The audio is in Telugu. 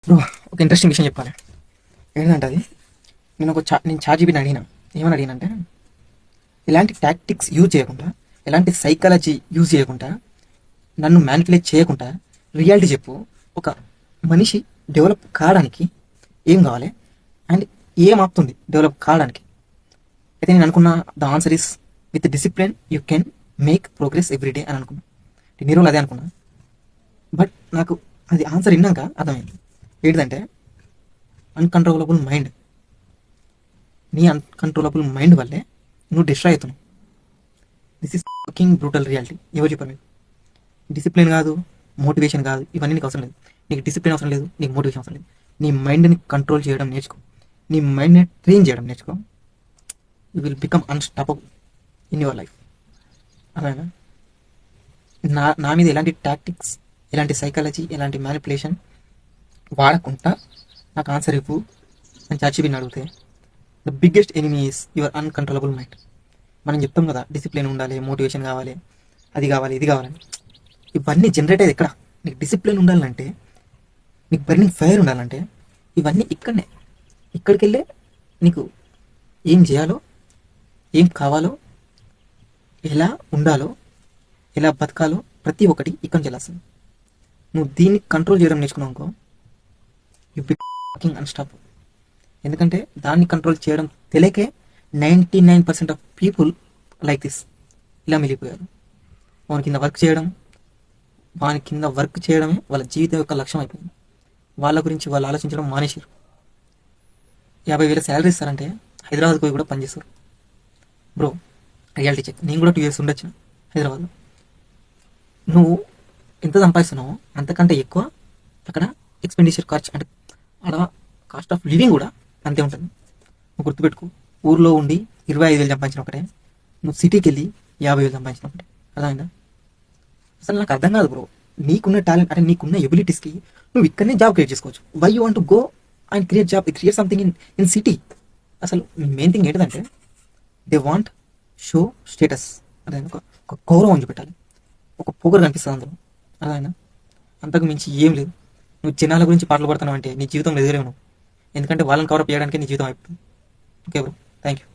బ్రో, ఒక ఇంట్రెస్టింగ్ విషయం చెప్పాలి. ఏంటంటే అది నేను చార్జీబీని అడిగిన. ఏమని అడిగినంటే, ఎలాంటి టాక్టిక్స్ యూజ్ చేయకుండా, ఎలాంటి సైకాలజీ యూజ్ చేయకుండా, నన్ను మ్యానిపులేట్ చేయకుండా రియాలిటీ చెప్పు. ఒక మనిషి డెవలప్ కావడానికి ఏం కావాలి అండ్ ఏం ఆపుతుంది డెవలప్ కావడానికి? అయితే నేను అనుకున్న the answer is with discipline you can make progress everyday అని అనుకున్నా. నేను రోజులు అదే అనుకున్నా. బట్ నాకు అది ఆన్సర్ విన్నాక అర్థమైంది. ఏంటిదంటే అన్కంట్రోలబుల్ మైండ్. నీ అన్కంట్రోలబుల్ మైండ్ వల్లే నువ్వు డిస్ట్రాయ్ అవుతున్నావు. This is fucking brutal reality. ఎవరు చెప్పారు మీకు? డిసిప్లిన్ కాదు, మోటివేషన్ కాదు, ఇవన్నీ నీకు అవసరం లేదు. నీకు డిసిప్లిన్ అవసరం లేదు, నీకు మోటివేషన్ అవసరం లేదు. నీ మైండ్ని కంట్రోల్ చేయడం నేర్చుకో. నీ మైండ్ని ట్రైన్ చేయడం నేర్చుకో. You will become unstoppable in your life. అలాగా నా మీద ఎలాంటి టాక్టిక్స్, ఎలాంటి సైకాలజీ, ఎలాంటి మ్యానిపులేషన్ వాడకుండా నాకు ఆన్సర్ ఇవ్వు అని చాచిబిని అడిగితే, the biggest enemy is your uncontrollable mind. మనం చెప్తాం కదా, డిసిప్లిన్ ఉండాలి, మోటివేషన్ కావాలి, అది కావాలి, ఇది కావాలని. ఇవన్నీ జనరేట్ అయ్యేది ఎక్కడ? నీకు డిసిప్లిన్ ఉండాలంటే, నీకు బర్నింగ్ ఫైర్ ఉండాలంటే, ఇవన్నీ ఇక్కడనే. ఇక్కడికి వెళ్ళే నీకు ఏం చేయాలో, ఏం కావాలో, ఎలా ఉండాలో, ఎలా బతకాలో ప్రతి ఒక్కటి ఇక్కడ నుంచి వెళ్ళాల్సింది. నువ్వు దీన్ని కంట్రోల్ చేయడం నేర్చుకున్నావు అనుకో, యూ బికమింగ్ అన్స్టాపబుల్. ఎందుకంటే దాన్ని కంట్రోల్ చేయడం తెలియకే 99% ఆఫ్ పీపుల్ లైక్ దిస్ ఇలా మిగిలిపోయారు. వాని కింద వర్క్ చేయడమే వాళ్ళ జీవితం యొక్క లక్ష్యం అయిపోయింది. వాళ్ళ గురించి వాళ్ళు ఆలోచించడం మానేశారు. 50,000 శాలరీ ఇస్తారంటే హైదరాబాద్కి పోయి కూడా పనిచేస్తారు. Bro, reality check. నేను కూడా 2 years ఉండొచ్చు హైదరాబాద్లో. నువ్వు ఎంత సంపాదిస్తున్నావో అంతకంటే ఎక్కువ అక్కడ ఎక్స్పెండిచర్ ఖర్చు, అంటే అక్కడ కాస్ట్ ఆఫ్ లివింగ్ కూడా అంతే ఉంటుంది. నువ్వు గుర్తుపెట్టుకో. ఊర్లో ఉండి 25,000 సంపాదించిన ఒకటే, నువ్వు సిటీకి వెళ్ళి 50,000 సంపాదించిన ఒకటే. అర్థమైందా? అసలు నాకు అర్థం కాదు బ్రో. నీకున్న టాలెంట్, అంటే నీకున్న ఎబిలిటీస్కి నువ్వు ఇక్కడనే జాబ్ క్రియేట్ చేసుకోవచ్చు. Why you want to go and create something in city? అసలు మెయిన్ థింగ్ ఏంటంటే, దే వాంట్ షో స్టేటస్. అదే ఒక గౌరవం చూపెట్టాలి, ఒక పొగరు కనిపిస్తుంది అందులో. అదైనా అంతకు మించి ఏం లేదు. నువ్వు జనాల గురించి పాటలు పడుతున్నావు అంటే నీ జీవితంలో ఎదురేవు నువ్వు. ఎందుకంటే వాళ్ళని కవరప్ చేయడానికి నీ జీవితం అయిపోతుంది. Okay bro, thank you.